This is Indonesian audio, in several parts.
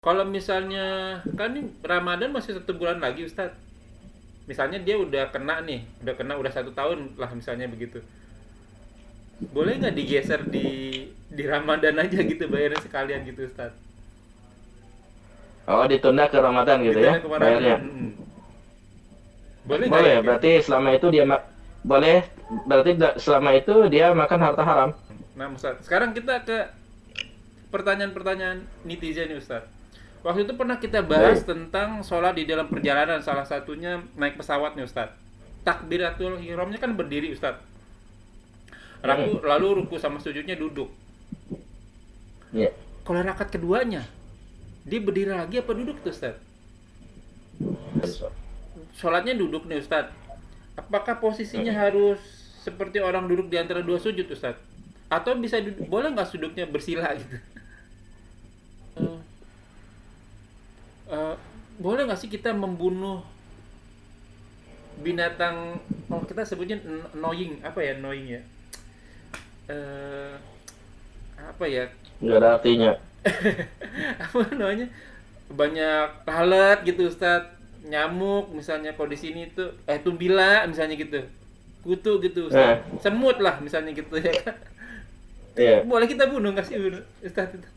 Kalau misalnya kan ini Ramadan masih 1 bulan lagi Ustadz. Misalnya dia udah 1 tahun lah misalnya begitu. Boleh nggak digeser di Ramadan aja gitu bayarnya sekalian gitu Ustadz? Oh, ditunda ke Ramadan gitu ya, Ditanya ke Ramadan. bayarnya. Boleh nggak ya Boleh, kayak berarti selama itu dia boleh, berarti selama itu dia makan harta haram. Nah Ustadz, sekarang kita ke pertanyaan-pertanyaan netizen nih Ustadz. Waktu itu pernah kita bahas Baik. tentang sholat di dalam perjalanan, salah satunya naik pesawat nih Ustadz. Takbiratul ihramnya kan berdiri Ustadz. Mm-mm. Lalu ruku sama sujudnya duduk. Iya. Kalau rakaat keduanya, dia berdiri lagi apa duduk tuh Ustadz? Sholatnya duduk nih Ustadz. Apakah posisinya Mm-mm. harus seperti orang duduk di antara dua sujud Ustadz? Atau bisa duduk, boleh nggak sujudnya bersila gitu? Eh, eh, Boleh nggak sih kita membunuh binatang, oh kita sebutnya annoying, apa ya annoying ya, eh apa ya, Nggak ada artinya. apa namanya, banyak lalat gitu Ustadz, nyamuk misalnya, kalau di sini tuh tumbila misalnya gitu, kutu gitu Ustadz, Nah, semut lah misalnya gitu ya kan. iya. Boleh kita bunuh nggak sih Ustadz itu?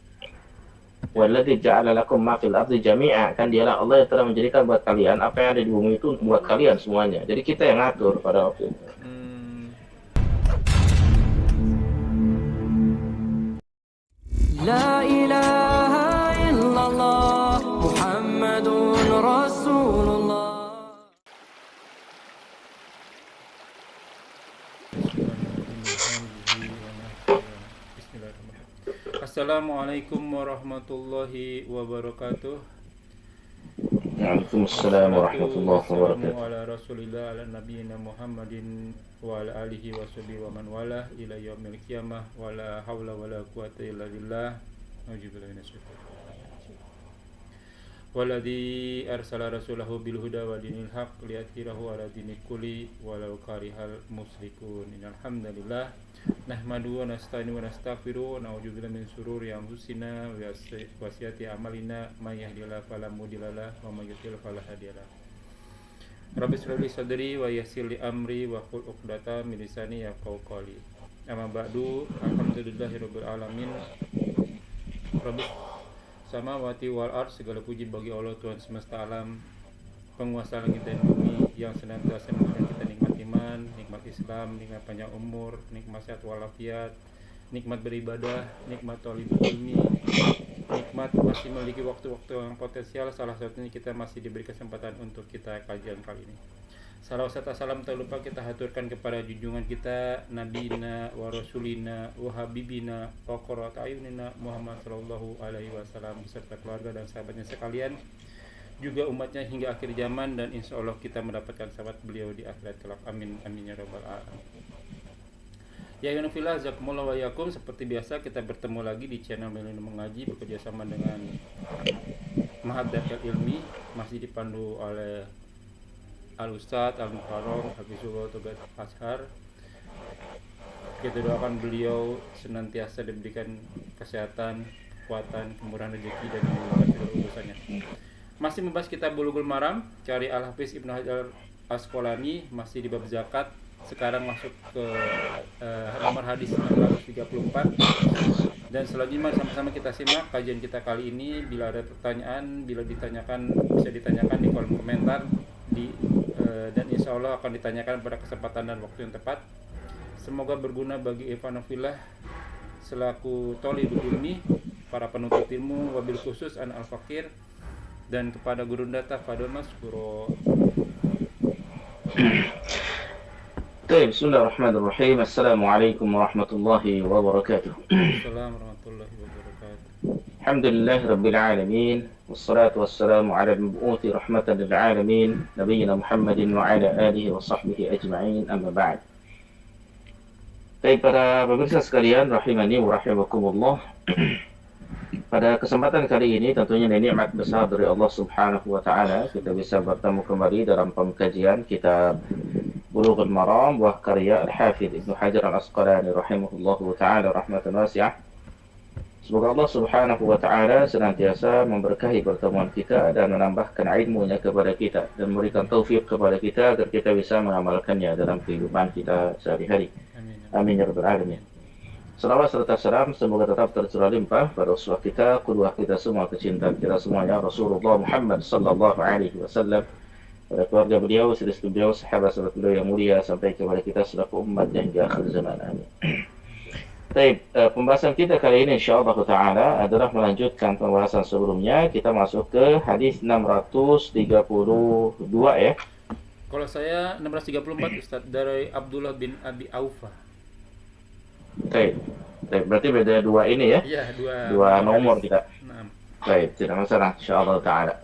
Walladzi ja'ala lakum ma fil ardi jami'a, kan dialah Allah yang telah menjadikan buat kalian apa yang ada di bumi itu untuk buat kalian semuanya. Jadi kita yang ngatur pada waktu itu. Hmm, لا إله إلا الله محمد رسول الله. Bismillahirrahmanirrahim. Assalamualaikum warahmatullahi wabarakatuh. Waalaikumsalam Wassalatu warahmatullahi wassalamu wabarakatuh. ala rasulillah ala nabiyina Muhammadin wa ala alihi wa sahbihi wa man wala ila yaumil qiyamah wa la hawla wa la quwata illa billah. Auzubillahi minasyaitonir rajim. Walladzi arsala rasulahu bil huda wa dinil haq liyadhhirahu ala dini kulli walau karihal musyrikun. Innal hamdalillah nahmadu wa nasta'inu wa nastaghfiru wa na'udzubillahi min shururi anfusina wa sayyiati a'malina may yahdihillahu fala mudhillalah wa may yudhlil fala hadiyalah. Rabbi shrah li sadri wa yassir li amri wa hlul 'uqdatam min lisani yafqahu qawli. Amma ba'du, alhamdulillahirabbil alamin. Rabbi samawati wal ard, segala puji bagi Allah Tuhan semesta alam, penguasa langit dan bumi, yang senantiasa memberikan kita nikmat iman, nikmat Islam, nikmat panjang umur, nikmat sehat walafiat, nikmat beribadah, nikmat thalibul ilmi, nikmat masih memiliki waktu-waktu yang potensial. Salah satunya kita masih diberi kesempatan untuk kita kajian kali ini. Salam serta salam tak lupa kita haturkan kepada junjungan kita, nabina wa rasulina wa habibina wa qurratu ayunina Muhammad sallallahu alaihi wasallam, beserta keluarga dan sahabatnya sekalian, juga umatnya hingga akhir zaman, dan insya Allah kita mendapatkan sahabat beliau di akhirat kelak. Amin amin ya rabbal alamin. Ya yunufillah zakumullah wa yakum. Seperti biasa kita bertemu lagi di channel Milenium Mengaji bekerjasama dengan Mahad Dakyat Ilmi, masih dipandu oleh Al Ustadz Al Mukarram Hafizullah Tugas Ashar. Kita doakan beliau senantiasa diberikan kesehatan, kekuatan, kemurahan rezeki, dan dimudahkan segala urusannya. Masih membahas kitab Bulughul Maram karya Al Hafiz Ibnu Hajar Asqalani, masih di bab zakat. Sekarang masuk ke nomor hadis 634. Dan selanjutnya mari sama-sama kita simak kajian kita kali ini. Bila ada pertanyaan, bila ditanyakan, bisa ditanyakan di kolom komentar dan insya Allah akan ditanyakan pada kesempatan dan waktu yang tepat. Semoga berguna bagi Ikhwanullah selaku thalibul ilmi, para penuntut ilmu, wabil khusus an al-fakir, dan kepada guru data Fadol Mas Guru. Baik, bismillahirrahmanirrahim. Assalamualaikum warahmatullahi wabarakatuh. Assalamualaikum warahmatullahi wabarakatuh. Alhamdulillahi rabbil alamin. Wassalatu wassalamu ala al-mab'uthi rahmatan lil alamin, nabiyyina Muhammadin wa ala alihi wa sahbihi ajma'in, amma ba'd. Baik para pemirsa sekalian, rahimani wa rahimakumullah. Pada kesempatan kali ini tentunya nikmat besar dari Allah Subhanahu wa taala kita bisa bertemu kembali dalam pengkajian kitab Bulughul Maram, buah karya Al-Hafidz Ibnu Hajar Al-Asqalani rahimahullahu taala rahmatan wasi'ah. Semoga Allah Subhanahu wa taala senantiasa memberkahi pertemuan kita dan menambahkan ilmunya kepada kita dan memberikan taufik kepada kita agar kita bisa mengamalkannya dalam kehidupan kita sehari-hari. Amin. Amin ya rabbal alamin. Salawat serta salam semoga tetap tercurah limpah pada uswah kita, qudwah kita semua, kecintaan kita semuanya, Rasulullah Muhammad sallallahu alaihi wasallam, pada keluarga beliau, istri beliau, sahabat-sahabat beliau yang mulia sampai kepada kita selaku umat hingga akhir zaman. Amin. Baik, pembahasan kita kali ini insyaallah taala adalah melanjutkan pembahasan sebelumnya. Kita masuk ke hadis 632 ya. Kalau saya 634 Ustaz, dari Abdullah bin Abi Aufa. Baik. Berarti beda dua ini ya. Iya, Dua nomor kita. Nah. Baik, tidak masalah insyaallah taala.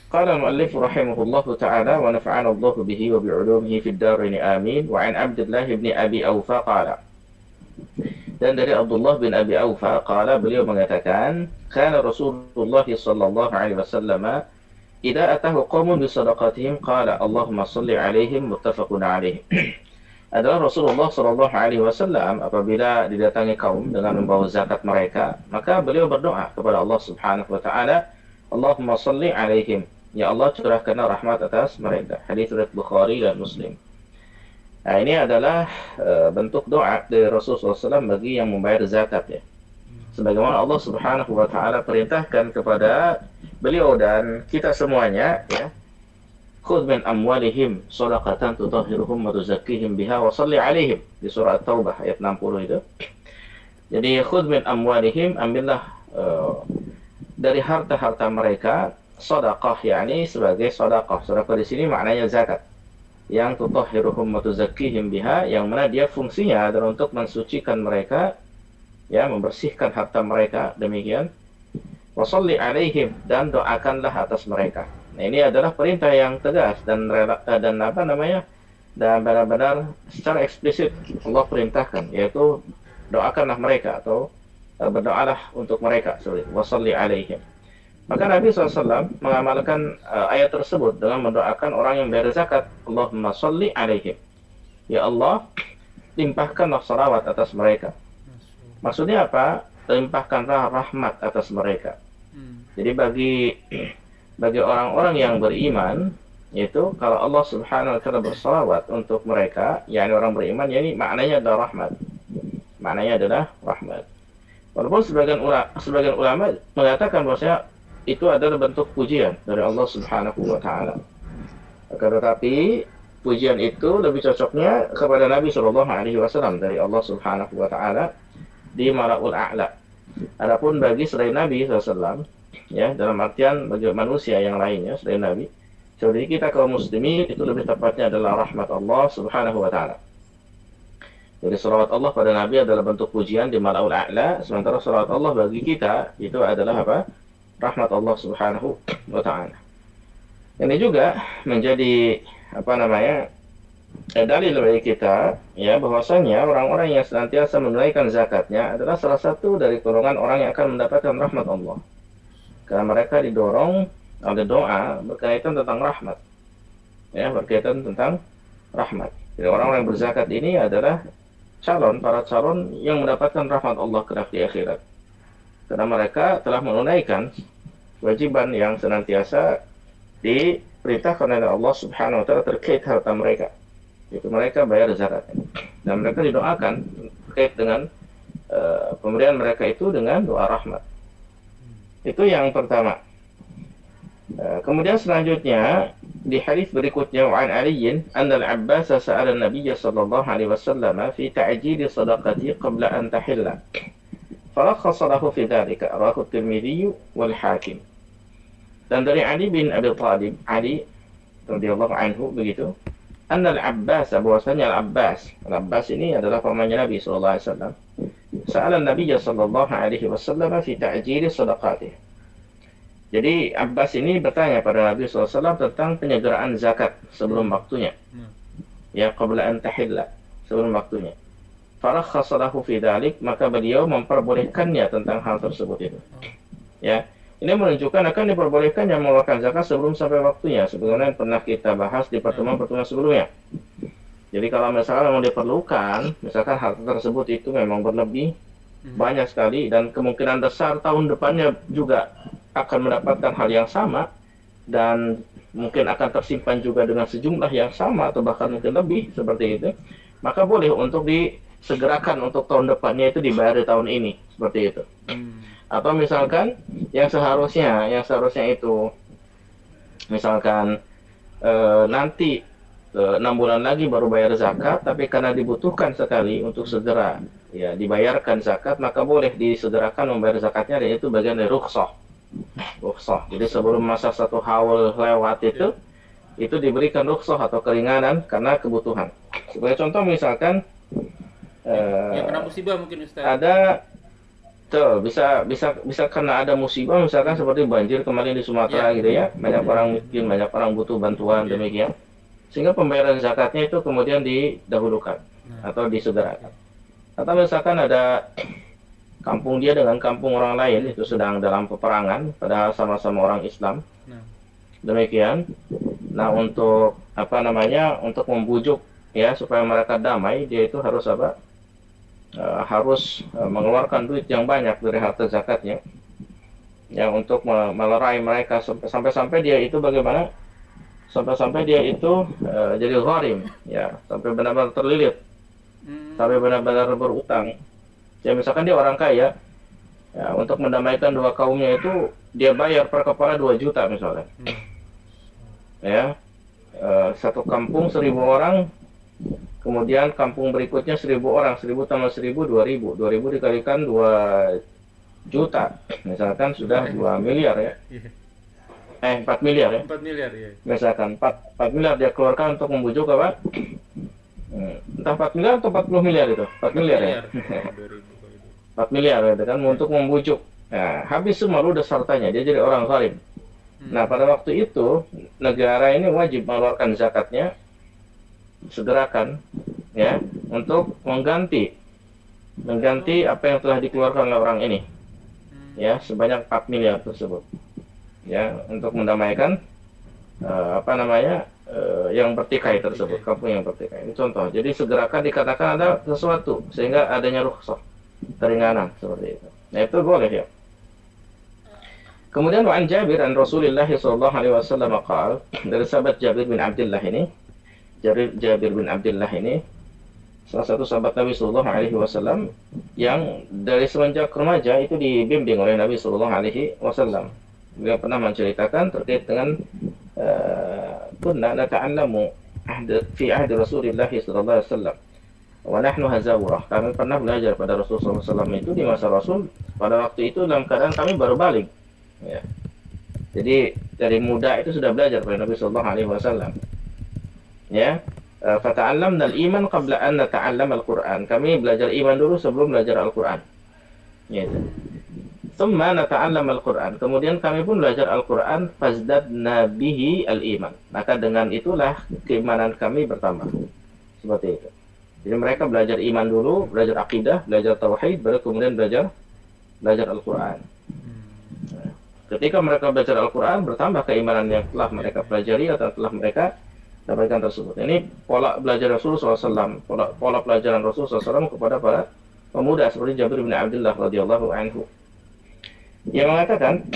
Qala al-muallif rahimahullah taala wa nafa'ana Allah bihi wa bi'ulumihi fid darain amin. Wa an Abdullah bin Abi Aufa qala. Dan dari Abdullah bin Abi Aufa qala, beliau mengatakan, kana Rasulullah sallallahu alaihi wasallam idza atahu qaumun bi sadaqatihim qala Allahumma shalli alaihim, muttafaqun alaih. Adalah Rasulullah sallallahu alaihi wasallam apabila didatangi kaum dengan membawa zakat mereka, maka beliau berdoa kepada Allah Subhanahu wa taala, Allahumma shalli alaihim, ya Allah curahkanlah rahmat atas mereka. Hadis riwayat Bukhari dan Muslim. Nah, ini adalah bentuk doa dari Rasulullah SAW bagi yang membayar zakat ya. Sebagaimana Allah Subhanahu wa taala perintahkan kepada beliau dan kita semuanya ya. Khudh min amwalihim shadaqatan tutahhiruhum wa tuzakkihim biha wa shalli alaihim, di surah At-Taubah ayat 60 itu. Jadi khudh min amwalihim, ambillah dari harta-harta mereka sedekah, yakni sebagai sedekah. Sedekah di sini maknanya zakat. Yang tutahhiruhum wa tuzakkihim biha, yang mana dia fungsinya adalah untuk mensucikan mereka ya, membersihkan harta mereka, demikian. Wa shalli alaihim, dan doakanlah atas mereka. Nah, ini adalah perintah yang tegas dan dan benar-benar secara eksplisit Allah perintahkan, yaitu doakanlah mereka atau berdoalah untuk mereka. Wa shalli alaihim. Maka Nabi SAW mengamalkan ayat tersebut dengan mendoakan orang yang bayar zakat. Allahumma sholli alaihim, ya Allah limpahkanlah salawat atas mereka. Maksudnya apa? Limpahkanlah rahmat atas mereka. Jadi bagi orang-orang yang beriman, yaitu kalau Allah Subhanahu wa taala bersalawat untuk mereka, yakni orang beriman, yani maknanya adalah rahmat. Maknanya adalah rahmat. Walaupun sebagian ulama mengatakan bahwasanya itu adalah bentuk pujian dari Allah Subhanahu wa taala. Akan tetapi pujian itu lebih cocoknya kepada Nabi sallallahu alaihi wasallam dari Allah Subhanahu wa taala di Mala'ul A'la. Adapun bagi selain Nabi SAW ya, dalam artian bagi manusia yang lainnya selain Nabi, seperti kita kaum muslimin, itu lebih tepatnya adalah rahmat Allah Subhanahu wa taala. Jadi salawat Allah pada Nabi adalah bentuk pujian di Mala'ul A'la, sementara salawat Allah bagi kita itu adalah apa? Rahmat Allah Subhanahu wa taala. Ini juga menjadi dalil bagi kita ya, bahwasanya orang-orang yang senantiasa menunaikan zakatnya adalah salah satu dari golongan orang yang akan mendapatkan rahmat Allah. Karena mereka didorong oleh doa berkaitan tentang rahmat. Ya, berkaitan tentang rahmat. Jadi orang-orang yang berzakat ini adalah para calon yang mendapatkan rahmat Allah kelak di akhirat. Karena mereka telah menunaikan kewajiban yang senantiasa diperintahkan oleh Allah Subhanahu wa taala terkait harta mereka. Itu mereka bayar zakat. Dan mereka didoakan terkait dengan pemberian mereka itu dengan doa rahmat. Itu yang pertama. Kemudian selanjutnya di hadis berikutnya, wa an Ali anna al-Abbas sa'ala an-nabiy sallallahu alaihi wasallam fi ta'jil sadaqati qabla an tahilla. Farakhasa lahu fi dhalika, rawahu at-Tirmidzi wal Hakim. Dan dari Ali bin Abi Thalib, Ali radhiyallahu anhu begitu, anna al-Abbas, bahwasanya Al-Abbas ini adalah pamannya Nabi sallallahu alaihi wasallam. Sa'ala an-nabiy sallallahu alaihi wasallam fi ta'jil sadaqati. Jadi Abbas ini bertanya pada Nabi sallallahu alaihi wasallam tentang penyegeraan zakat sebelum waktunya. Ya, qabla an tahilla, sebelum waktunya. Farakhasa lahu fi dzalik, maka beliau memperbolehkannya tentang hal tersebut itu. Ya. Ini menunjukkan akan diperbolehkannya mengeluarkan zakat sebelum sampai waktunya, sebagaimana yang pernah kita bahas di pertemuan-pertemuan sebelumnya. Jadi kalau misalkan memang diperlukan, misalkan harta tersebut itu memang berlebih, banyak sekali, dan kemungkinan besar tahun depannya juga akan mendapatkan hal yang sama, dan mungkin akan tersimpan juga dengan sejumlah yang sama atau bahkan mungkin lebih seperti itu, maka boleh untuk disegerakan untuk tahun depannya itu dibayar di tahun ini seperti itu. Atau misalkan yang seharusnya itu misalkan nanti 6 bulan lagi baru bayar zakat, tapi karena dibutuhkan sekali untuk segera ya dibayarkan zakat, maka boleh disegerakan membayar zakatnya, dan itu bagian dari rukhsah. Jadi sebelum masa 1 haul lewat itu diberikan rukhsah atau keringanan karena kebutuhan. Sebagai contoh misalkan yang kena musibah mungkin Ustaz. Ada tuh, bisa karena ada musibah misalkan seperti banjir kemarin di Sumatera gitu ya, banyak orang miskin, banyak orang butuh bantuan demikian, sehingga pembayaran zakatnya itu kemudian didahulukan atau disegerakan. Atau misalkan ada kampung dia dengan kampung orang lain itu sedang dalam peperangan, padahal sama-sama orang Islam. Demikian. Nah, untuk untuk membujuk ya supaya mereka damai, dia itu harus harus mengeluarkan duit yang banyak dari harta zakatnya ya untuk melerai mereka, sampai dia itu bagaimana? Sampai dia itu jadi gharim ya, sampai benar-benar terlilit, sampai benar-benar berutang. Ya misalkan dia orang kaya ya, untuk mendamaikan dua kaumnya itu dia bayar per kepala 2 juta misalnya. Ya. Satu kampung 1.000 orang, kemudian kampung berikutnya 1.000 orang, 1.000 tambah 1.000 2.000 dikalikan 2 juta misalkan sudah 2 miliar ya. 4 miliar ya. 4 miliar ya. Misalkan 4 miliar dia keluarkan untuk membujuk apa? Entah 4 miliar atau 40 miliar itu. 4 miliar ya. 4 miliar ya kan untuk membujuk. Nah, habis semua ludes hartanya, dia jadi orang zalim. Nah, pada waktu itu negara ini wajib mengeluarkan zakatnya, segerakan ya untuk mengganti apa yang telah dikeluarkan oleh orang ini. Ya, sebanyak 4 miliar tersebut. Ya, untuk mendamaikan yang bertikai tersebut, kampung yang bertikai. Ini contoh. Jadi segerakan dikatakan ada sesuatu sehingga adanya rukhsah, keringanan seperti itu. Nah, itu boleh ya. Kemudian Wa'an Jabir an Rasulullah sallallahu alaihi wasallam qala, dari sahabat Jabir bin Abdullah ini, Jabir bin Abdullah ini salah satu sahabat Nabi sallallahu alaihi wasallam yang dari semenjak remaja itu dibimbing oleh Nabi sallallahu alaihi wasallam. Beliau pernah menceritakan terkait dengan kunna nata'allamu fi ahdi Rasulillah sallallahu alaihi wasallam wa nahnu hazawrah. Kami pernah belajar pada Rasulullah sallallahu alaihi wasallam itu di masa Rasul, pada waktu itu dalam keadaan kami baru balik. Ya. Jadi dari muda itu sudah belajar pada Nabi sallallahu alaihi wasallam. Ya. Fata'allamna al-iman qabla an nata'allam al-Qur'an. Kami belajar iman dulu sebelum belajar Al-Qur'an. Ya. Tsumma nata'allam al-Qur'an. Kemudian kami pun belajar Al-Qur'an, fazdadna bihi al-iman. Maka dengan itulah keimanan kami bertambah. Seperti itu. Jadi mereka belajar iman dulu, belajar akidah, belajar tauhid, baru kemudian belajar Al-Qur'an. Ketika mereka belajar Al-Quran, bertambah keimanan yang telah mereka pelajari atau telah mereka dapatkan tersebut. Ini pola belajar Rasulullah SAW, pola pelajaran Rasulullah SAW kepada para pemuda seperti Jabir bin Abdullah radhiyallahu anhu. Yang mengatakan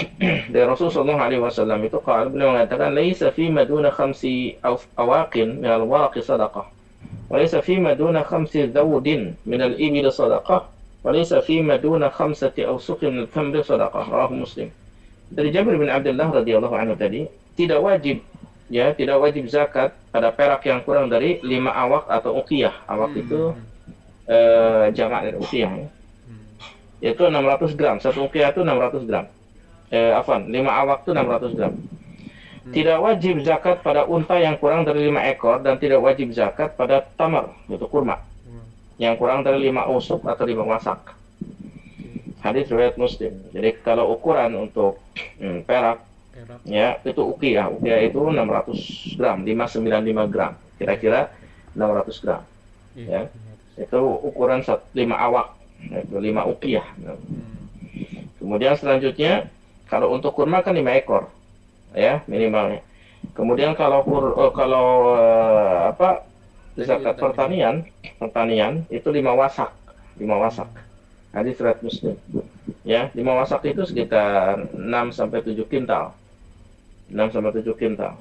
dari Rasulullah SAW itu, beliau mengatakan, "Laisa fi maduna khamsi awaqin min al-waraqi sadaqah, wa laisa fi maduna khamsi zawdin min al-ibil sadaqah, wa laisa fi maduna khamsati awsuqin min al-khamri sadaqah." Rawahu Muslim. Dari Jabir bin Abdullah radhiyallahu anhu tadi, tidak wajib zakat pada perak yang kurang dari 5 awak atau uqiyah. Awak itu jamak dari uqiyah ya. Yaitu 600 gram. Satu uqiyah itu 600 gram. 5 awak itu 600 gram. Tidak wajib zakat pada unta yang kurang dari 5 ekor, dan tidak wajib zakat pada tamar, yaitu kurma, yang kurang dari 5 usuk atau 5 wasak. Hadis riwayat Muslim. Jadi kalau ukuran untuk perak ya itu uqiyah itu 600 gram, 595 gram, kira-kira 600 gram. Ya. Itu ukuran 5 awak, itu 5 uqiyah. Kemudian selanjutnya kalau untuk kurma kan 5 ekor. Ya, minimalnya. Kemudian kalau zakat pertanian itu 5 wasak. Hadis riwayat Muslim. Ya, 5 wasak itu sekitar 6 sampai 7 kintal. 6 sampai 7 kintal.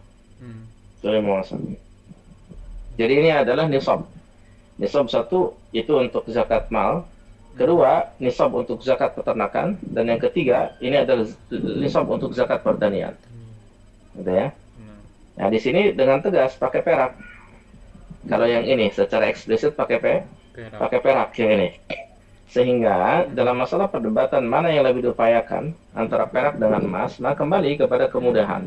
Itu 5 wasak. Jadi ini adalah nisab. Nisab satu itu untuk zakat mal. Kedua, nisab untuk zakat peternakan. Dan yang ketiga, ini adalah nisab untuk zakat pertanian. Gitu ya. Nah, di sini dengan tegas pakai perak. Kalau yang ini secara eksplisit pakai perak yang ini. Sehingga dalam masalah perdebatan mana yang lebih diupayakan antara perak dengan emas, nah kembali kepada kemudahan.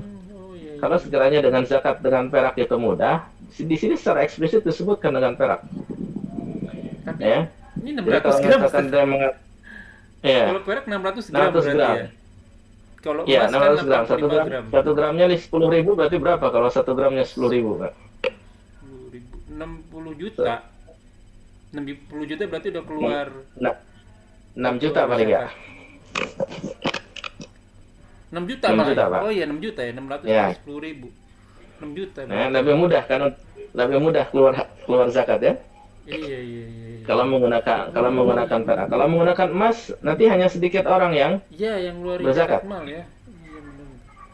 Kalau sekiranya dengan zakat dengan perak itu mudah, di sini secara eksplisit disebutkan dengan perak. Tapi Ya. ini Jadi 600 kalau gram. misalkan dia ya, Kalau perak 600 gram 600 berarti gram. ya. Kalau Ya, emas kan 600 gram. 85 gram. 1 gramnya 10.000 berarti berapa kalau 1 gramnya 10.000, Pak? 60 juta. 60 juta berarti udah keluar Nah, 6 juta paling ya. 6 juta 6 malah. juta, Pak. Oh iya 6 juta ya, 600 Ya. 10 ribu. 6 juta. Nah, lebih mudah kan, lebih mudah keluar zakat ya. Iya. Kalau menggunakan perak. Kalau menggunakan emas nanti hanya sedikit orang yang Iya, yang ngeluarin berzakat. zakat mal ya. Iya benar.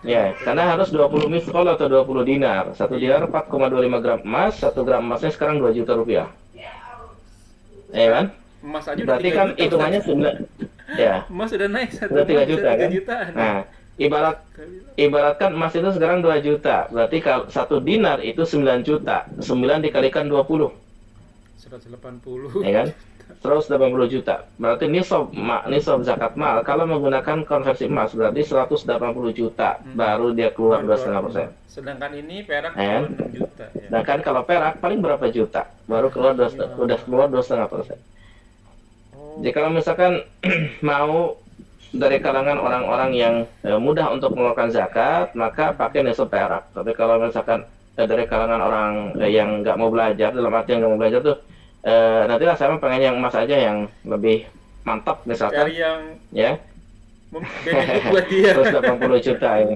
ya, karena harus 20 misqal atau 20 dinar. 1 dinar 4,25 gram emas, 1 gram emasnya sekarang 2 juta rupiah. Ya kan? Emas aja udah Berarti 3 kan juta, hitungannya Ustaz. 9 ya. Emas udah naik 1 Udah 3 juta kan? jutaan. Nah, ibaratkan emas itu sekarang 2 juta. Berarti kalau 1 dinar itu 9 juta. 9 dikalikan 20, 180. ya kan? 180 juta. Berarti nisab zakat mal kalau menggunakan konversi emas berarti 180 juta baru dia keluar 2,5%. Sedangkan ini perak Ya. cuma 6 juta ya. Nah kan kalau perak paling berapa juta? Baru keluar udah keluar 2,5%. Oh, Jadi kalau misalkan mau dari kalangan orang-orang yang mudah untuk mengeluarkan zakat, maka pakai nisab perak. Tapi kalau misalkan dari kalangan orang yang nggak mau belajar, dalam arti yang nggak mau belajar tuh, nantilah saya pengen yang emas aja yang lebih mantap misalkan, cari yang ya, benefit buat dia. 180 juta ini.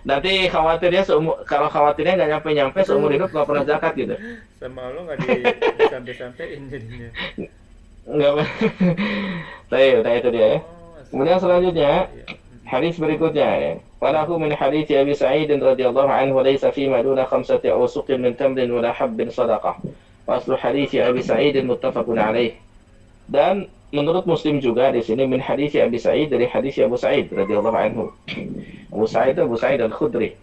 Nanti khawatirnya kalau khawatirnya nggak nyampe seumur hidup nggak pernah zakat gitu. Sama lo nggak disampai-sampein jadinya. Nggak. Nah itu dia ya. Oh, Kemudian selanjutnya iya. hadis berikutnya ya. Walahu min hadits Abi Sa'id radhiyallahu anhu laysa fi ma duna khamsati awsuqin min tamrin wala habbin sadaqah. Wa aslu hadits Abi Sa'id muttafaqun alaih. Dan menurut Muslim juga di sini min hadits Abi Sa'id dari hadis Abu Sa'id radhiyallahu anhu. Abu Sa'id Al-Khudri.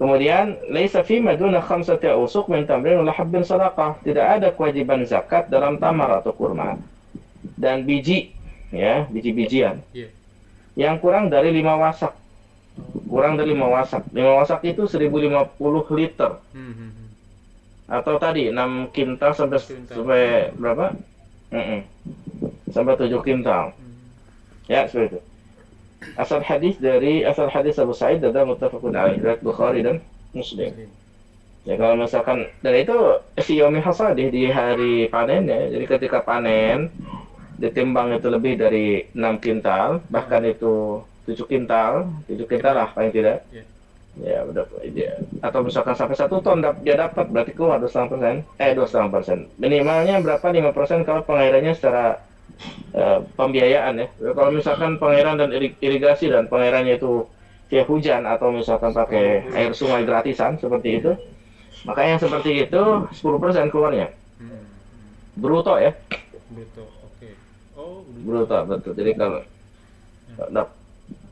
Kemudian laysa fi ma duna khamsati awsuq min tamrin wala habbin sadaqah. Tidak ada kewajiban zakat dalam tamar atau kurma dan biji ya, biji-bijian. Iya. Yang kurang dari 5 wasak. Kurang dari 5 wasak. 5 wasak itu 1050 liter. Atau tadi 6 kintal sampai berapa? Sampai 7 kintal. Ya, seperti itu. Asal hadis Abu Sa'id dan muttafaqun alaih, riwayat Bukhari dan Muslim. Ya kalau misalkan, dan itu si yomi hasadih di hari panen ya. Jadi ketika panen ditimbang itu lebih dari 6 kintal, bahkan itu 7 kintal lah paling tidak. Ya, udah ya. Atau misalkan sampai 1 ton dia dapat, berarti keluar 2,5%. 2,5%. Minimalnya berapa? 5% kalau pengairannya secara pembiayaan ya. Kalau misalkan pengairan dan irigasi dan pengairannya itu via hujan atau misalkan pakai air sungai gratisan seperti itu, maka yang seperti itu 10% keluarnya. Bruto ya. Bruto, oke. Oh, Bruto, betul. Jadi kalau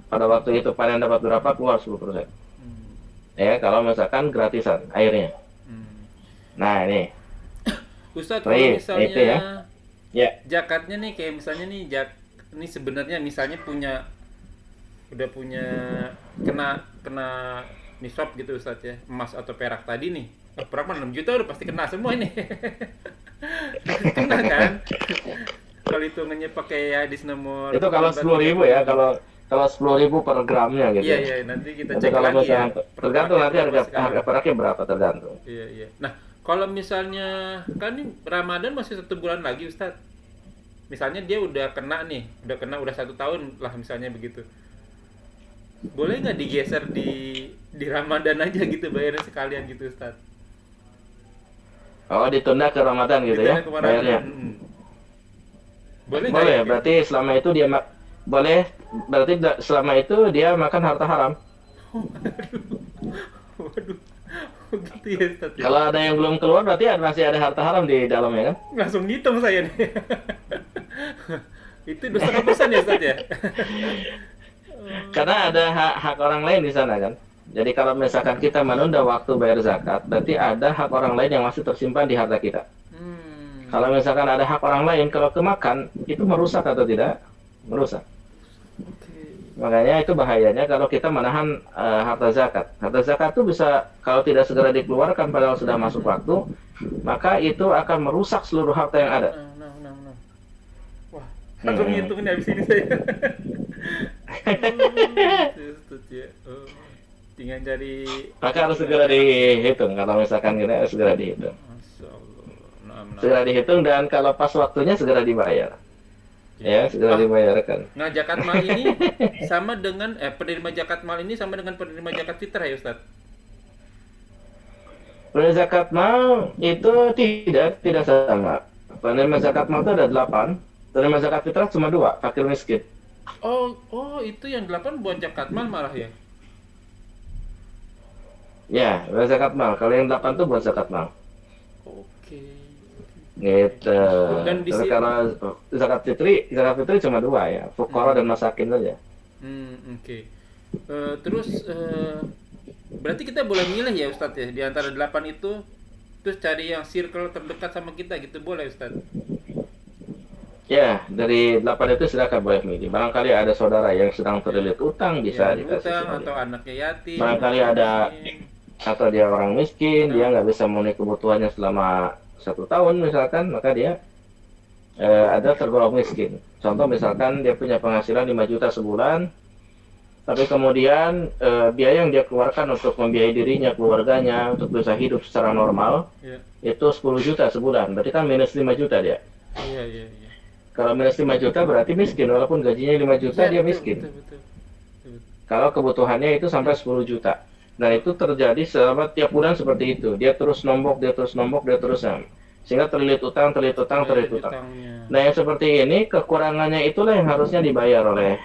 pada waktu itu panen dapat berapa, keluar 10%. Ya, kalau misalkan gratisan airnya. Nah, ini. Ustadz, kalau misalnya itu ya. zakatnya nih kayak misalnya nih ini sebenarnya misalnya udah punya kena nisab gitu Ustadz ya, emas atau perak tadi nih. Perak mah 6 juta udah pasti kena semua ini. Kena kan? Kalau hitungannya pakai hadis nomor itu kalau 10.000 ya, kalau 10.000 per gramnya gitu. Iya, nanti kita Nanti cek kalau lagi ya. tergantung nanti harga peraknya berapa tergantung. Iya. Nah, kalau misalnya kan ini Ramadan masih 1 bulan lagi Ustadz. Misalnya dia udah kena 1 tahun lah misalnya begitu. Boleh nggak digeser di Ramadan aja gitu bayarnya sekalian gitu Ustadz? Oh, ditunda ke Ramadan gitu ya Ditunda ke Ramadan. bayarnya. Boleh nggak Boleh, ya? berarti selama itu dia boleh, berarti selama itu dia makan harta haram. Waduh. Oh, gitu ya Ustaz ya. Kalau ada yang belum keluar berarti masih ada harta haram di dalamnya kan? Langsung ngitung saya nih. Itu 2,5% ya Ustaz ya? Karena ada hak orang lain di sana kan. Jadi kalau misalkan kita menunda waktu bayar zakat, berarti ada hak orang lain yang masih tersimpan di harta kita. Kalau misalkan ada hak orang lain, kalau kemakan, itu merusak atau tidak? Merusak. Makanya itu bahayanya kalau kita menahan harta zakat. Harta zakat itu bisa, kalau tidak segera dikeluarkan padahal sudah masuk waktu, maka itu akan merusak seluruh harta yang ada. Wah, langsung ngitungin habis ini saya. Ustaz ya. Oh, tinggal cari. Maka harus segera dihitung. Kalau misalkan kita harus segera dihitung. Masya Allah. Segera dihitung dan kalau pas waktunya segera dibayar. Ya, segera dibayarkan. Nah, zakat mal ini sama dengan penerima zakat mal ini sama dengan penerima zakat fitrah ya Ustaz? Penerima zakat mal itu tidak sama. Penerima zakat mal itu ada 8. Penerima zakat fitrah cuma 2, fakir miskin. Oh, itu yang 8 buat zakat mal malah ya? Ya, buat zakat mal. Kalau yang 8 itu buat zakat mal. Oke. Gitu. Dan di Terus sini kalau zakat fitri cuma 2 ya, fuqara dan masakin saja. Oke. Terus berarti kita boleh milih ya Ustadz ya di antara 8 itu, terus cari yang circle terdekat sama kita gitu, boleh Ustadz? Ya, dari 8 itu silakan boleh milih. Barangkali ada saudara yang sedang terlilit utang, bisa dikasih utang sama atau dia. anaknya yatim. Barangkali ada atau dia orang miskin, dia nggak bisa memenuhi kebutuhannya selama 1 tahun misalkan, maka dia ada tergolong miskin. Contoh misalkan dia punya penghasilan 5 juta sebulan, tapi kemudian biaya yang dia keluarkan untuk membiayai dirinya, keluarganya, untuk bisa hidup secara normal, itu 10 juta sebulan. Berarti kan minus 5 juta dia. Iya. Kalau minus 5 juta berarti miskin, walaupun gajinya 5 juta dia miskin. Betul. Kalau kebutuhannya itu sampai 10 juta. Nah itu terjadi selama tiap bulan seperti itu. Dia terus nombok. Sehingga terlilit utang. Nah yang seperti ini, kekurangannya itulah yang harusnya dibayar oleh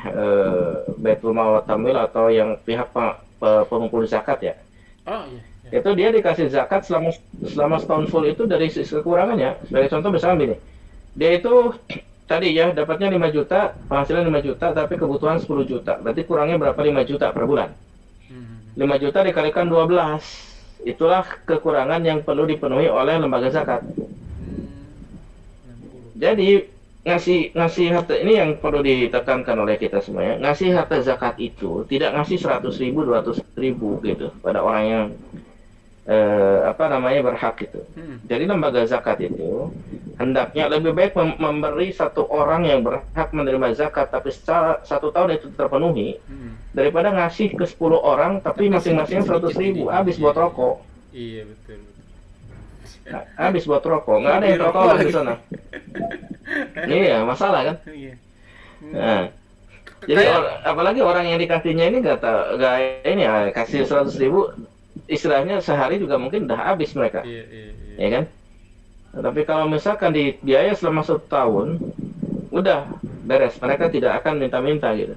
Baitul Mal wa Tamwil atau yang pihak pengumpul zakat ya. Oh iya. Itu dia dikasih zakat selama setahun full itu dari sisi kekurangannya. Sebagai contoh misalnya gini, dia itu tadi ya dapatnya 5 juta, penghasilan 5 juta, tapi kebutuhan 10 juta. Berarti kurangnya berapa 5 juta per bulan? 5 juta dikalikan 12. Itulah kekurangan yang perlu dipenuhi oleh lembaga zakat. Jadi ngasih harta ini yang perlu ditekankan oleh kita semuanya. Ngasih harta zakat itu tidak ngasih 100.000, 200.000 gitu pada orang yang berhak itu. Jadi lembaga zakat itu hendaknya lebih baik memberi satu orang yang berhak menerima zakat tapi secara 1 tahun itu terpenuhi daripada ngasih ke 10 orang tapi masing-masing 100.000 habis buat rokok. Iya betul. Habis buat rokok, nggak ada yang tertolong di sana. Iya masalah kan. Iya. Nah, jadi apalagi orang yang dikasihnya ini nggak kasih 100.000 istilahnya sehari juga mungkin udah habis mereka. Iya. Ya kan? Nah, tapi kalau misalkan dibiaya selama 1 tahun, udah beres. Mereka tidak akan minta-minta gitu.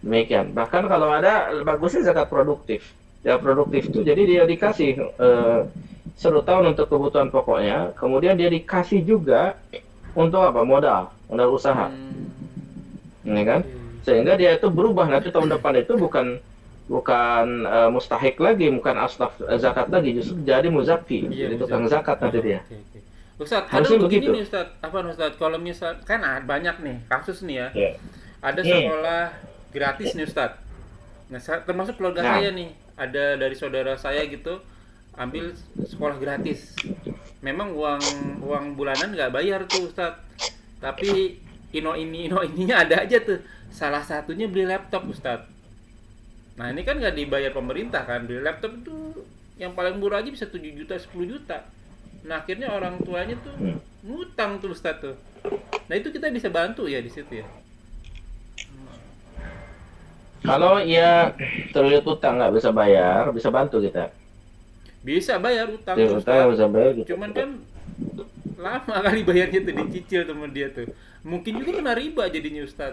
Demikian. Bahkan kalau ada, bagusnya zakat produktif. Ya produktif itu jadi dia dikasih 1 tahun untuk kebutuhan pokoknya, kemudian dia dikasih juga untuk apa? Modal usaha. Ini kan? Sehingga dia itu berubah nanti tahun depan itu bukan mustahik lagi, bukan asnaf zakat lagi, justru jadi muzaki, jadi tukang zakat nanti dia. Ustaz, harusnya begitu. Nih Ustaz, Ustaz, kalau misal kan banyak nih kasus nih ya. Ada Iya. sekolah gratis nih Ustaz. Nah, termasuk keluarga saya nih, ada dari saudara saya gitu, ambil sekolah gratis. Memang uang bulanan nggak bayar tuh Ustaz. Tapi ininya ada aja tuh. Salah satunya beli laptop Ustaz. Nah ini kan nggak dibayar pemerintah kan, beli laptop itu yang paling murah aja bisa 7 juta, 10 juta. Nah akhirnya orang tuanya tuh ngutang tuh Ustaz tuh. Nah itu kita bisa bantu ya di situ ya. Kalau ya terlilit utang nggak bisa bayar, bisa bantu kita. Bisa bayar utang Utang bisa bayar. Cuman kan Lama kali bayarnya tuh, dicicil temen dia tuh. Mungkin juga kena riba jadinya Ustaz.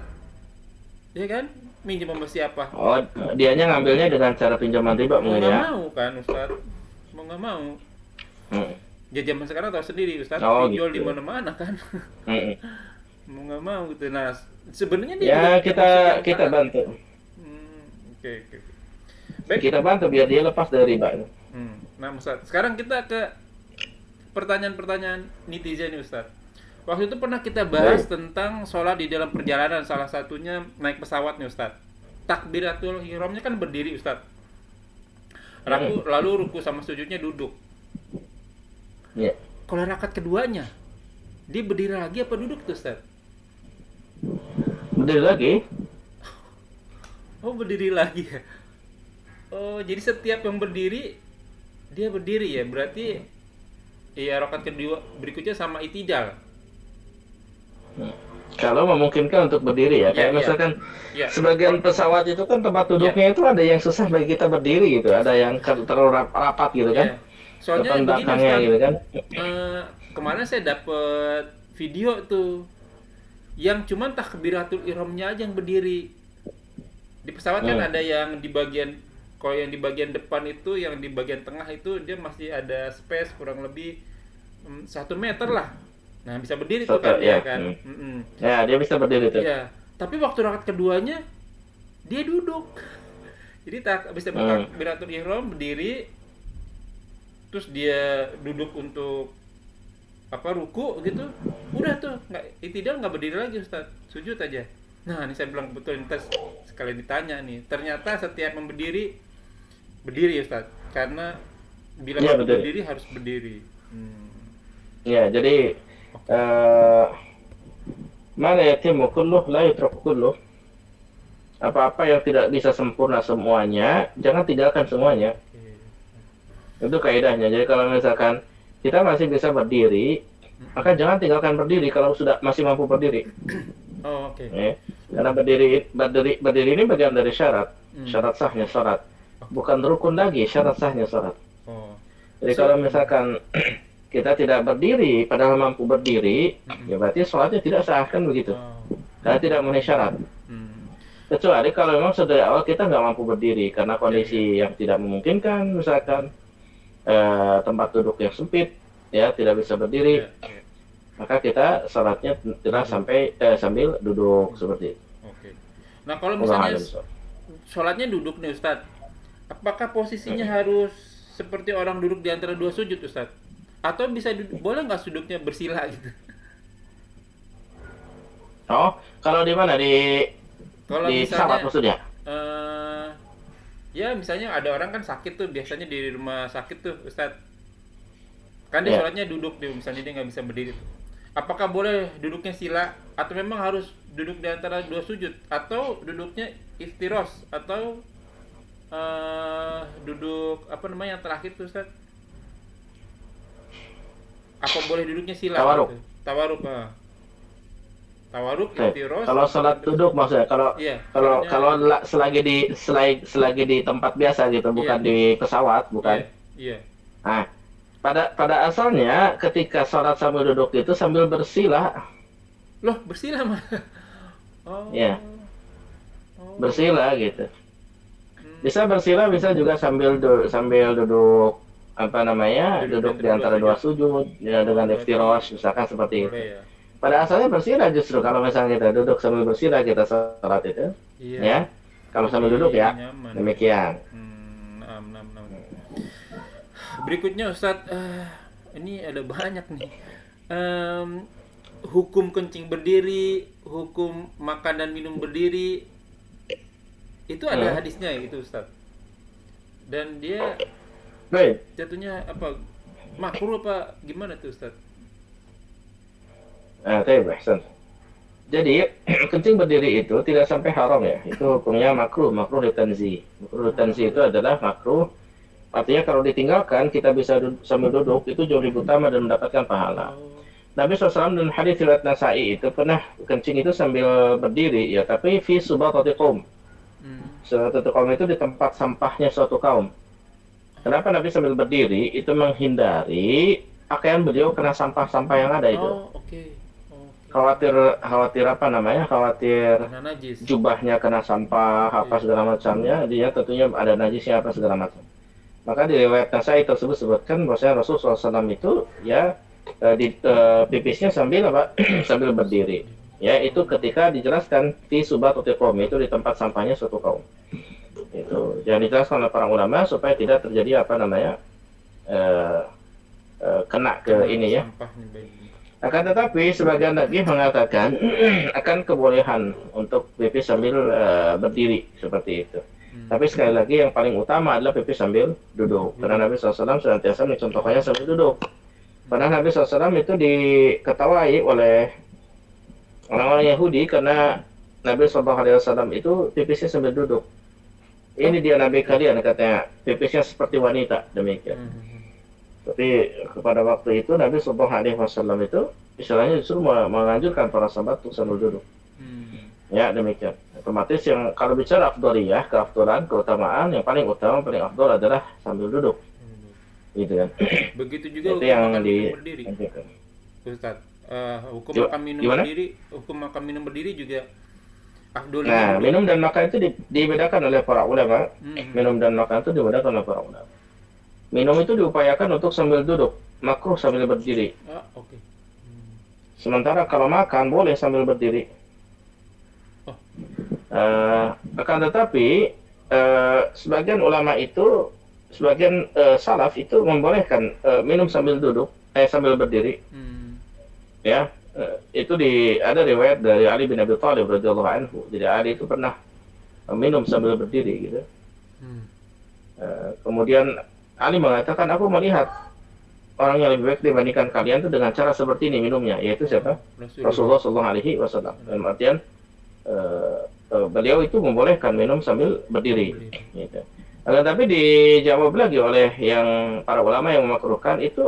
Ya kan? Minjem sama siapa? Oh, dianya ngambilnya dengan cara pinjaman riba Mau mungkin nggak ya. mau kan Ustaz? Mau nggak mau. Hmm. Ya zaman sekarang tahu sendiri Ustaz, Oh, dijual gitu. di mana-mana kan. Mm-mm. Mau nggak mau gitu. Nah, sebenarnya dia Ya, juga kita termasuk yang kita taat. bantu. Oke, oke. Baik. Kita bantu biar dia lepas dari riba. Nah, Ustaz, sekarang kita ke pertanyaan-pertanyaan netizen nih Ustaz. Waktu itu pernah kita bahas tentang sholat di dalam perjalanan, salah satunya naik pesawat nih Ustaz. Takbiratul ihramnya kan berdiri Ustaz. Lalu ruku sama sujudnya duduk. Ya. Kalau rakaat keduanya, dia berdiri lagi apa duduk tuh Ustaz? Berdiri lagi. Oh, berdiri lagi ya. Oh, jadi setiap yang berdiri dia berdiri ya. Berarti ya rakaat kedua berikutnya sama itidal. Kalau memungkinkan untuk berdiri ya, kayak Iya. misalkan Ya. sebagian pesawat itu kan tempat duduknya itu ada yang susah bagi kita berdiri gitu, ada yang terlalu rapat gitu kan, Ya. Soalnya depan begini belakangnya Ustaz, gitu kan. kemarin saya dapet video tuh yang cuman takbiratul ihramnya aja yang berdiri. Di pesawat kan ada yang di bagian, kalau yang di bagian depan itu, yang di bagian tengah itu dia masih ada space kurang lebih 1 meter lah. Nah, bisa berdiri tuh kan dia Ya, kan. ya dia bisa berdiri tuh. Iya. Tapi waktu rakaat keduanya dia duduk. Jadi bisa takbiratul ihram berdiri, terus dia duduk untuk ruku gitu. Udah tuh, itidal nggak berdiri lagi Ustaz, sujud aja. Nah, ini saya bilang betul, tes sekalian ditanya nih. Ternyata setiap berdiri Ustaz, karena bila Iya, mau betul. berdiri harus berdiri. Ya, jadi mana yatimmu kulluh la yutraku kulluh. Apa-apa yang tidak bisa sempurna semuanya, jangan tinggalkan semuanya. Itu kaidahnya. Jadi kalau misalkan kita masih bisa berdiri, maka jangan tinggalkan berdiri kalau sudah masih mampu berdiri. Oh, oke. Ya. Karena berdiri ini bagian dari syarat sahnya salat. Bukan rukun lagi, syarat sahnya salat. Oh. Jadi kalau misalkan kita tidak berdiri padahal mampu berdiri, ya berarti sholatnya tidak sah kan begitu. Karena tidak memenuhi syarat. Kecuali kalau memang sudah dari awal kita nggak mampu berdiri karena kondisi yang tidak memungkinkan, misalkan tempat duduk yang sempit, ya tidak bisa berdiri, maka kita sholatnya tidak sambil duduk seperti itu. Oke. Nah, kalau misalnya sholatnya duduk nih Ustadz, apakah posisinya harus seperti orang duduk di antara dua sujud Ustadz? Atau bisa boleh nggak duduknya bersila gitu? Oh, kalau di mana Kalau di pesawat maksudnya? Ya misalnya ada orang kan sakit tuh, biasanya di rumah sakit tuh Ustadz, kan dia sholatnya duduk tuh, misalnya dia nggak bisa berdiri tuh. Apakah boleh duduknya sila atau memang harus duduk di antara dua sujud, atau duduknya iftiros, atau duduk yang terakhir tuh Ustadz? Apa boleh duduknya sila? Tawaruk. Gitu? Tawaruk, iftiros. Kalau sholat duduk maksudnya, kalau selagi di tempat biasa gitu, bukan di pesawat, bukan. Iya. Nah, pada asalnya ketika sholat sambil duduk itu sambil bersila. Loh, bersila mah. Oh. Ya. Bersila gitu. Bisa bersila, bisa juga sambil duduk duduk di antara dua sujud ya, dengan iftirosh misalkan seperti itu. Ya. Pada asalnya bersila justru kalau misalnya kita duduk sambil bersila kita sholat itu. Iya. Ya. Kalau sambil duduk ya. Nyaman. Demikian. Berikutnya Ustadz, ini ada banyak nih. Hukum kencing berdiri, hukum makan dan minum berdiri, itu ada hadisnya itu Ustadz. Dan dia Baik. jatuhnya apa? Makruh apa gimana tuh Ustadz? Ahsan. Jadi kencing berdiri itu tidak sampai haram ya. Itu hukumnya makruh litanzi. Makruh litanzi itu adalah makruh. Artinya kalau ditinggalkan kita bisa sambil duduk itu jauh lebih utama dan mendapatkan pahala. Nabi SAW dan hadis riwayat Nasa'i itu pernah kencing itu sambil berdiri ya, tapi fi subatati qaum. Suatu kaum itu di tempat sampahnya suatu kaum. Kenapa Nabi sambil berdiri? Itu menghindari pakaian beliau kena sampah-sampah yang ada itu. Oh, oke. Oke. Khawatir apa namanya? Khawatir Karena najis. jubahnya kena sampah apa Iya. segala macamnya, dia tentunya ada najisnya apa segala macam. Maka di riwayat Nasai tersebut sebutkan bahwasanya Rasulullah SAW itu ya pipisnya sambil apa? Sambil berdiri. Ya, itu ketika dijelaskan di subatotil qaum, itu di tempat sampahnya suatu kaum. Itu yang dijelaskan oleh para ulama supaya tidak terjadi apa namanya? eh, kena ke ini ya. Sampah nih, baik. Akan tetapi sebagian lagi mengatakan akan kebolehan untuk pipis sambil berdiri seperti itu. Tapi sekali lagi yang paling utama adalah pipis sambil duduk. Karena Nabi SAW senantiasa mencontohkannya sambil duduk. Padahal Nabi SAW itu diketawai oleh orang-orang Yahudi karena Nabi SAW itu pipisnya sambil duduk. Ini dia Nabi kalian katanya, pipisnya seperti wanita, demikian. Tapi pada waktu itu Nabi SAW itu istilahnya justru menganjurkan para sahabat untuk sambil duduk. Ya, demikian. Otomatis yang kalau bicara afdoliyah, keafdolan, keutamaan, yang paling utama, paling afdol adalah sambil duduk. Gitu kan. Begitu juga Itu hukum yang makan di minum berdiri. Ustaz, hukum makan minum Gimana? berdiri, hukum makan minum berdiri juga afdolnya Nah, juga. minum dan makan itu dibedakan oleh para ulama. Hmm. Minum dan makan itu dibedakan oleh para ulama. Minum itu diupayakan untuk sambil duduk, makruh sambil berdiri. Ah, oke. Sementara kalau makan boleh sambil berdiri. Oh. Akan tetapi sebagian ulama itu, sebagian salaf itu membolehkan minum sambil duduk, sambil berdiri. Ya, itu ada riwayat dari Ali bin Abi Thalib radhiyallahu anhu. Jadi Ali itu pernah minum sambil berdiri gitu. Kemudian Ali mengatakan, aku melihat orang yang lebih baik dibandingkan kalian itu dengan cara seperti ini minumnya, yaitu siapa? Rasulullah Shallallahu Alaihi Wasallam. Dalam artian beliau itu membolehkan minum sambil berdiri. Gitu. Tapi dijawab lagi oleh yang para ulama yang memakruhkan itu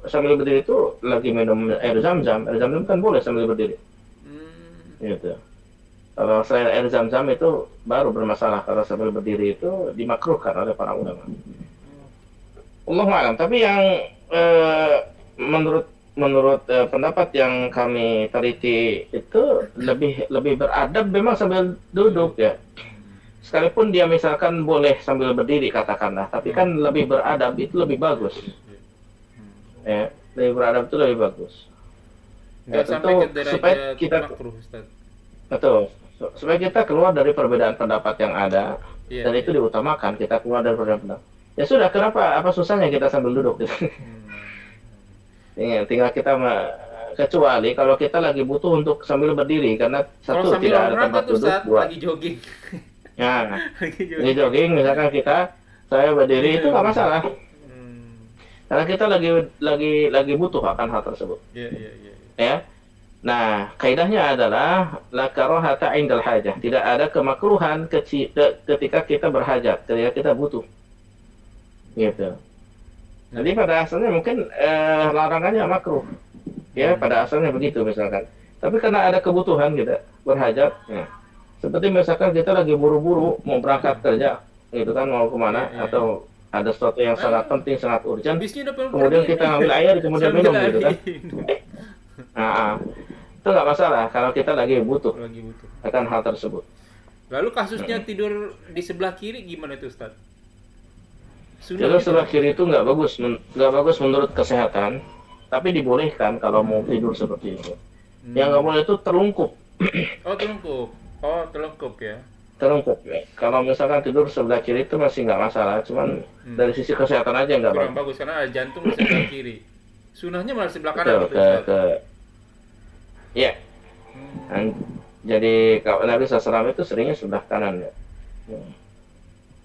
sambil berdiri itu lagi minum air zam-zam. Air zam-zam kan boleh sambil berdiri. Gitu. Kalau selain air zam-zam itu baru bermasalah. Kalau sambil berdiri itu dimakruhkan oleh para ulama. Allahu a'lam. Tapi yang menurut pendapat yang kami teliti itu lebih beradab memang sambil duduk ya. Sekalipun dia misalkan boleh sambil berdiri katakanlah, tapi kan lebih beradab itu lebih bagus. Ya, lebih beradab itu lebih bagus. Nggak sampai ke derajat supaya kita makruh, Ustaz. betul, supaya kita keluar dari perbedaan pendapat yang ada dan itu diutamakan, kita keluar dari perbedaan pendapat. Ya sudah, kenapa? Apa susahnya kita sambil duduk? Tinggal kita kecuali kalau kita lagi butuh untuk sambil berdiri karena satu tidak ada tempat duduk, dua lagi jogging. Ya, ini jogging misalkan saya berdiri itu nggak masalah. Karena kita lagi butuh akan hal tersebut. Ya. Nah, kaidahnya adalah la karahata indal hajah. Tidak ada kemakruhan ketika kita berhajat, ketika kita butuh. Gitu. Jadi pada asalnya mungkin larangannya makruh. Ya, pada asalnya begitu misalkan. Tapi karena ada kebutuhan kita berhajat, ya. Seperti misalkan kita lagi buru-buru mau berangkat kerja, gitu kan, mau kemana, atau ada sesuatu yang sangat penting, sangat urgent, kemudian kita ngambil air, kemudian minum, gitu kan. Nah, itu nggak masalah kalau kita lagi butuh akan hal tersebut. Lalu kasusnya tidur di sebelah kiri gimana itu, Ustaz? Tidur sebelah kiri itu nggak bagus menurut kesehatan, tapi dibolehkan kalau mau tidur seperti itu. Yang nggak boleh itu terlungkup. Terlengkup ya. Terlengkup ya. Kalau misalkan tidur sebelah kiri itu masih nggak masalah, cuman dari sisi kesehatan aja nggak bagus. Bagus karena ada jantung di sebelah kiri. Sunahnya malah sebelah kanan gitu. Ya. Jadi kalau Nabi SAW itu seringnya sebelah kanan ya.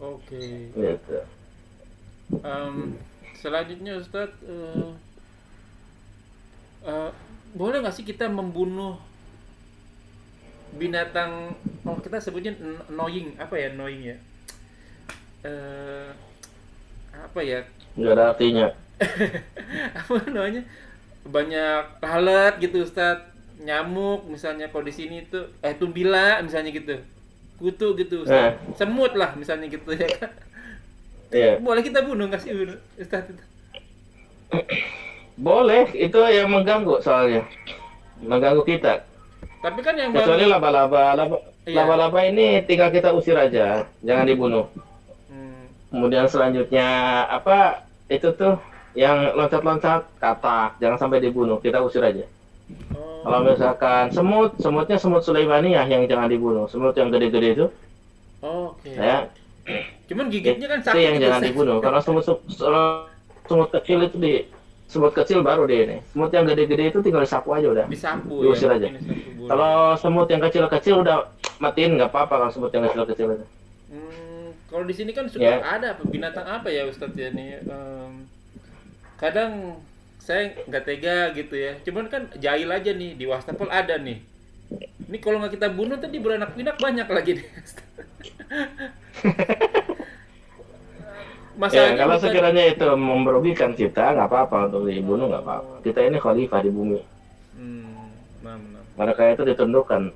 Oke. Gitu. Selanjutnya Ustadz, boleh nggak sih kita membunuh binatang, kita sebutnya annoying, apa ya annoying ya? Apa ya? Nggak ada artinya. Apa namanya? Banyak lalat gitu Ustadz, nyamuk misalnya kalau di sini itu, tumbila misalnya gitu, kutu gitu Ustadz, semut lah misalnya gitu ya kan? Iya. Boleh kita bunuh nggak sih Ustadz itu? Boleh, itu yang mengganggu soalnya. Mengganggu kita. Tapi kan yang Kecuali bagus. laba-laba. Iya. Laba-laba ini tinggal kita usir aja, jangan dibunuh. Hmm. Kemudian selanjutnya apa? Itu tuh yang loncat-loncat katak, jangan sampai dibunuh, kita usir aja. Kalau Oh. misalkan semutnya semut Sulaimaniyah yang jangan dibunuh. Semut yang gede-gede itu, Oke. ya, Cuman gigitnya kan itu sakit yang itu, jangan Ustaz. dibunuh. Karena semut kecil itu semut kecil baru dia ini. Semut yang gede-gede itu tinggal disapu aja udah, Disapu ya, diusir aja. mungkin disapu boleh. Kalau semut yang kecil-kecil udah matiin nggak apa-apa kalau semut yang kecil-kecil itu. Kalau di sini kan suka Ya. ada binatang apa ya Ustadz ya nih? Kadang saya nggak tega gitu ya. Cuman kan jahil aja nih di wastafel ada nih. Ini kalau nggak kita bunuh tadi beranak pinak banyak lagi nih. Ya, Masalahnya kalau bukan. sekiranya itu merugikan kita, nggak apa-apa untuk dibunuh, nggak apa-apa. Kita ini khalifah di bumi. Nah. Maka itu ditundukkan.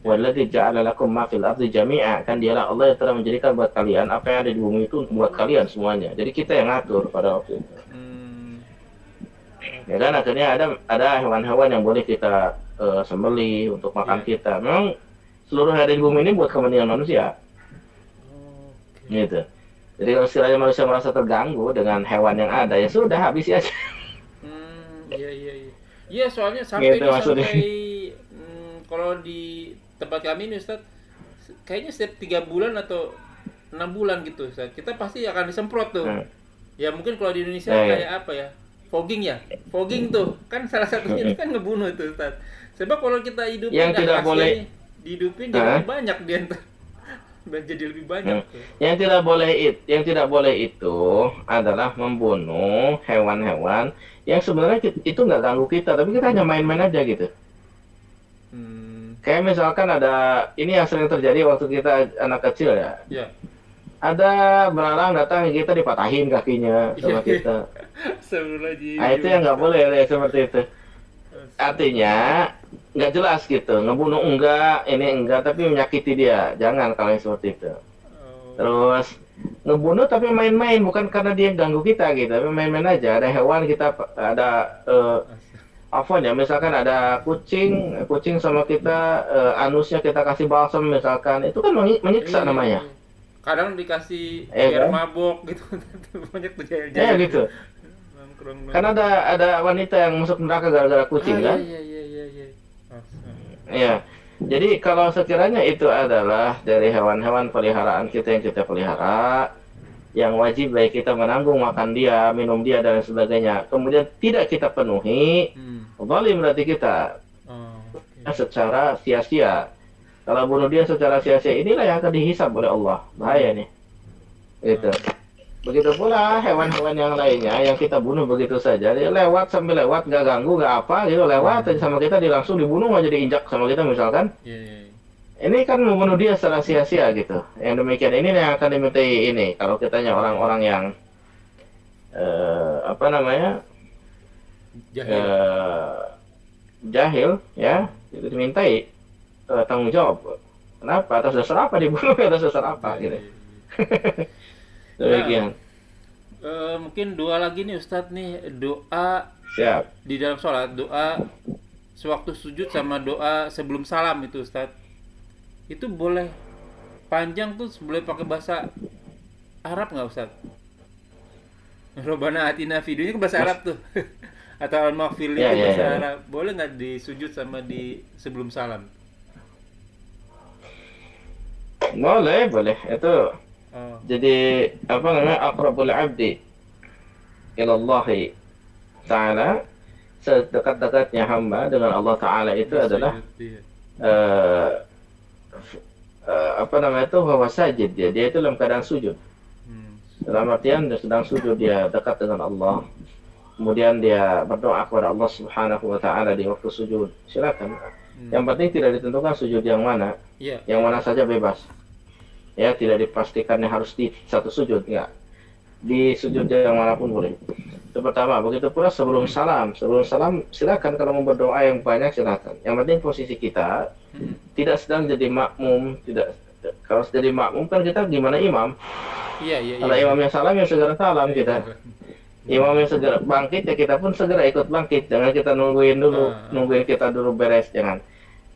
Walladzi ja'ala lakum ma fil ardi jami'a, kan dialah Allah yang telah menjadikan buat kalian apa yang ada di bumi itu untuk buat kalian semuanya. Jadi kita yang ngatur pada waktu itu. Hmm, Ya kan akhirnya ada hewan-hewan yang boleh kita sembelih untuk makan Iya. kita. Memang seluruh yang ada di bumi ini buat kepentingan manusia, oke. gitu. Jadi kalau sekiranya manusia merasa terganggu dengan hewan yang ada, ya sudah habisi aja. Iya. Iya, soalnya sampai Gitu ini maksudnya. sampai kalau di tempat kami ini Ustaz, kayaknya setiap 3 bulan atau 6 bulan gitu Ustaz, kita pasti akan disemprot tuh. Hmm. Ya mungkin kalau di Indonesia Ya, ya. kayak apa ya? Fogging ya? Fogging tuh. Kan salah satunya itu kan ngebunuh tuh Ustaz. Sebab kalau kita hidupin Yang tidak boleh- dihidupin jadi Hah? lebih banyak dia ntar. Jadi lebih banyak tuh. Yang tidak boleh itu adalah membunuh hewan-hewan yang sebenarnya itu nggak ganggu kita, tapi kita hanya main-main aja gitu. Kayak misalkan ada ini yang sering terjadi waktu kita anak kecil ya. Ya. Ada belalang datang kita dipatahin kakinya sama kita. Astagfirullahaladzim. Nah itu yang nggak boleh ya seperti itu. Artinya nggak jelas gitu, ngebunuh enggak, ini enggak, tapi menyakiti dia. Jangan kalau yang seperti itu. Oh. Terus ngebunuh tapi main-main, bukan karena dia ganggu kita gitu, tapi main-main aja. Ada hewan kita ada apa ya, misalkan ada kucing sama kita, anusnya kita kasih balsam misalkan, itu kan menyiksa Iya, namanya. iya. Kadang dikasih Iya biar kan? mabok gitu. Banyak tuh Ya jahil-jahil. gitu. Nongkrong. Kan ada wanita yang masuk neraka gara-gara kucing kan? Iya. Iya. Jadi kalau sekiranya itu adalah dari hewan-hewan peliharaan kita yang kita pelihara, yang wajib baik kita menanggung makan dia, minum dia dan sebagainya, kemudian tidak kita penuhi, zalim berarti kita Oh, oke. secara sia-sia. Kalau bunuh dia secara sia-sia, inilah yang akan dihisab oleh Allah. Bahaya nih. Gitu. Begitu pula hewan-hewan yang lainnya yang kita bunuh begitu saja, dia lewat sambil lewat, nggak ganggu, nggak apa, gitu lewat aja sama kita, dia langsung dibunuh aja, diinjak sama kita misalkan. Iya. Ini kan membunuh dia secara sia-sia gitu. Yang demikian ini yang akan dimintai ini. Kalau kitanya orang-orang yang apa namanya Jahil. jahil, ya, itu dimintai tanggung jawab. Kenapa? Atas dasar apa dibunuh? Atas dasar apa? Gitu. Demikian. Mungkin doa lagi nih Ustadz nih, doa Siap. di dalam sholat, doa sewaktu sujud sama doa sebelum salam itu Ustadz. Itu boleh panjang tuh, boleh pakai bahasa Arab nggak Ustadz? Robbana atina fid dunya kan bahasa Arab tuh. Atau al-maghfir li Ya, ya, bahasa ya. Arab. Boleh nggak di sujud sama di sebelum salam? Boleh. Itu Oh. jadi apa namanya, aqrabul abdi ilallahi ta'ala, sedekat-dekatnya hamba dengan Allah Ta'ala itu adalah Sujud, iya. apa namanya itu, bahwa sajid dia itu dalam keadaan sujud. Dalam artian dia sedang sujud, dia dekat dengan Allah. Kemudian dia berdoa kepada Allah Subhanahu wa Ta'ala di waktu sujud. Silakan. Yang penting tidak ditentukan sujud yang mana. Iya. Yang mana saja bebas. Ya, tidak dipastikannya harus di satu sujud, enggak. Di sujud yang manapun boleh. Itu pertama. Begitu pula sebelum salam. Sebelum salam silakan, kalau mau berdoa yang banyak silakan. Yang penting posisi kita tidak sedang jadi makmum, tidak. Kalau jadi makmum kan kita gimana imam? Iya. Kalau imamnya salam ya segera salam kita. Imamnya segera bangkit ya kita pun segera ikut bangkit. Jangan kita nungguin kita dulu beres, jangan.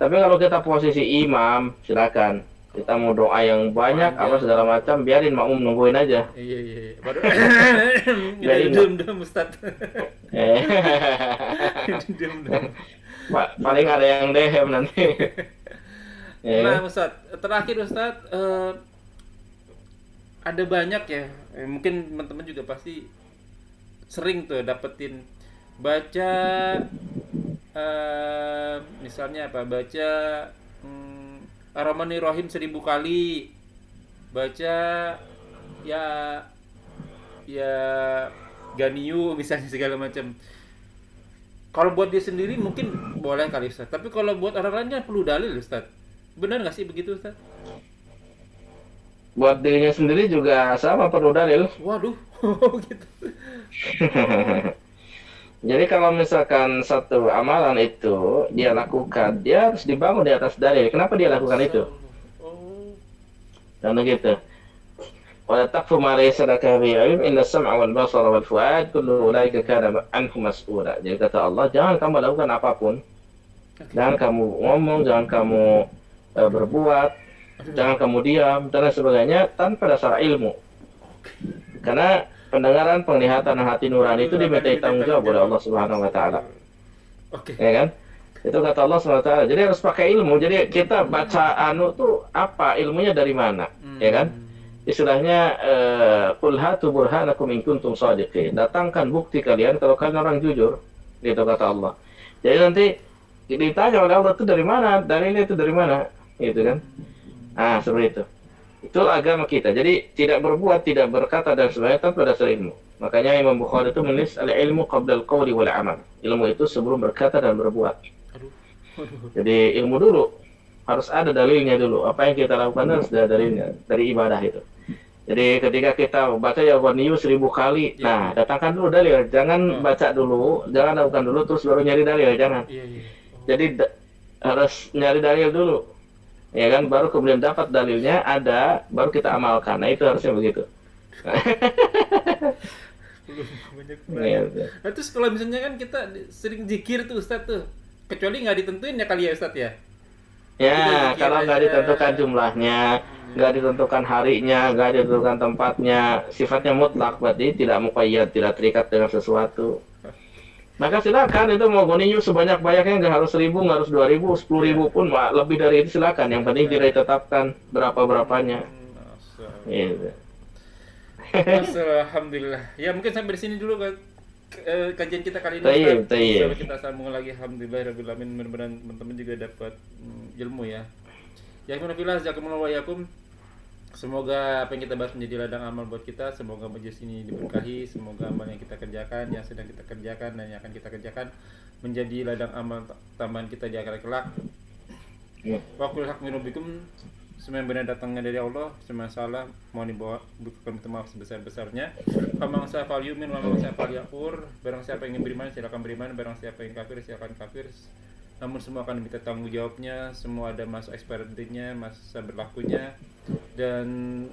Tapi kalau kita posisi imam, silakan. Kita mau doa yang banyak apa segala macam, biarin makmum nungguin aja. Iya. Baru Biarin. diem Ustaz. Diem. Paling ada yang dehem nanti. Nah, Ustaz, terakhir Ustaz, ada banyak ya, mungkin teman-teman juga pasti sering tuh dapetin baca, misalnya apa, baca Ar-Rahmanir-Rahim 1000 kali, baca ya Ganiyu misalnya segala macam. Kalau buat dia sendiri mungkin boleh kali Ustaz, tapi kalau buat orang lain kan perlu dalil Ustaz. Benar nggak sih begitu Ustaz? Buat dirinya sendiri juga sama perlu dalil. Waduh, gitu. Jadi kalau misalkan satu amalan itu dia lakukan, dia harus dibangun di atas dalil. Kenapa dia lakukan itu? Oh. Karena gitu. Wala taqfu ma laysa laka bihi ilm inna as-sam'a wal basara wal fu'ad kullu ulaika kana anhu mas'ula. Jadi kata Allah, jangan kamu lakukan apapun. Jangan kamu ngomong, jangan kamu berbuat, jangan kamu diam dan lain sebagainya tanpa dasar ilmu. Karena pendengaran, penglihatan, dan hati nurani itu dimintai tanggung jawab oleh Allah Subhanahu wa taala. Oke. Ya kan? Itu kata Allah Subhanahu wa taala. Jadi harus pakai ilmu. Jadi kita baca tuh apa ilmunya dari mana? Ya kan? Istilahnya qul hatu burhanakum in kuntum shadiqin. Datangkan bukti kalian kalau kalian orang jujur. Gitu kata Allah. Jadi nanti ditanya oleh Allah itu dari mana? Dalilnya itu dari mana? Gitu kan? Ah, seperti itu. Itu agama kita. Jadi tidak berbuat, tidak berkata dan sebagainya tanpa dasar ilmu. Makanya Imam Bukhari itu menulis al-ilmu qabla al-qawli wal amal. Ilmu itu sebelum berkata dan berbuat. Jadi ilmu dulu harus ada dalilnya dulu. Apa yang kita lakukan harus ada dalilnya dari ibadah itu. Jadi ketika kita baca Ghaniyu 1000 kali, nah datangkan dulu dalil. Jangan baca dulu, jangan lakukan dulu terus baru nyari dalil, jangan. Jadi harus nyari dalil dulu. Ya kan, baru kemudian dapat dalilnya ada, baru kita amalkan. Nah itu harusnya begitu. Banyak banget. Nah, terus kalau misalnya kan kita sering zikir tuh Ustaz tuh, kecuali nggak ditentuin ya kali ya Ustaz ya? Ya, kalau nggak ditentukan jumlahnya, nggak ditentukan harinya, nggak ditentukan tempatnya, sifatnya mutlak, berarti tidak muqayyad, tidak terikat dengan sesuatu. Maka silakan itu mau Ghaniyu sebanyak-banyaknya, nggak harus 1000, nggak harus 2000, 10.000 pun lebih dari itu silakan. Yang penting tidak ditetapkan berapa-berapanya. Gitu. Alhamdulillah. Ya mungkin sampai di sini dulu kajian kita kali ini. Sampai kita sambung lagi. Alhamdulillah rabbil alamin. Mudah-mudahan teman-teman juga dapat ilmu ya. Ya alhamdulillah jazakumullahu wa yakum. Semoga apa yang kita bahas menjadi ladang amal buat kita. Semoga majelis ini diberkahi. Semoga amal yang kita kerjakan, yang sedang kita kerjakan dan yang akan kita kerjakan menjadi ladang amal tambahan kita di akhirat kelak. Wa qul haqqu rabbikum. Semua yang benar datangnya dari Allah, semua salah mohon dibawa bukan minta maaf sebesar-besarnya. Famang sa'fal yumin wa man sa'fal yakfur. Barang siapa yang ingin beriman silakan beriman, barang siapa yang kafir silakan kafir. Namun semua akan diminta tanggung jawabnya, semua ada masa expiry date-nya, masa berlakunya. Dan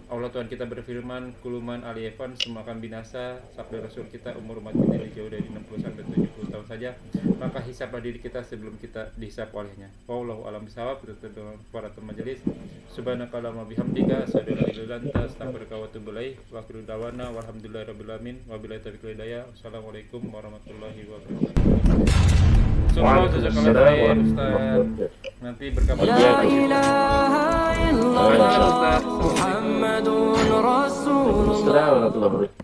Allah Tuhan kita berfirman, kuluman aliyafan, semua akan binasa. Sabda Rasul kita, umur umat kita jauh dari 60 sampai 70 tahun saja. Maka hisablah diri kita sebelum kita dihisab olehnya. Wallahu a'lam bishawab. Betul dengan para majelis. Subhanakallahumma bihamdika, asyhadu an la ilaha illa anta, astaghfiruka wa atubu ilaik. Wa akhiru da'wana walhamdulillahirabbil alamin. Wabillahi taufiq wal hidayah. Wassalamualaikum warahmatullahi wabarakatuh. Nanti berkabar. La ilaha illallah Muhammadun Rasulullah.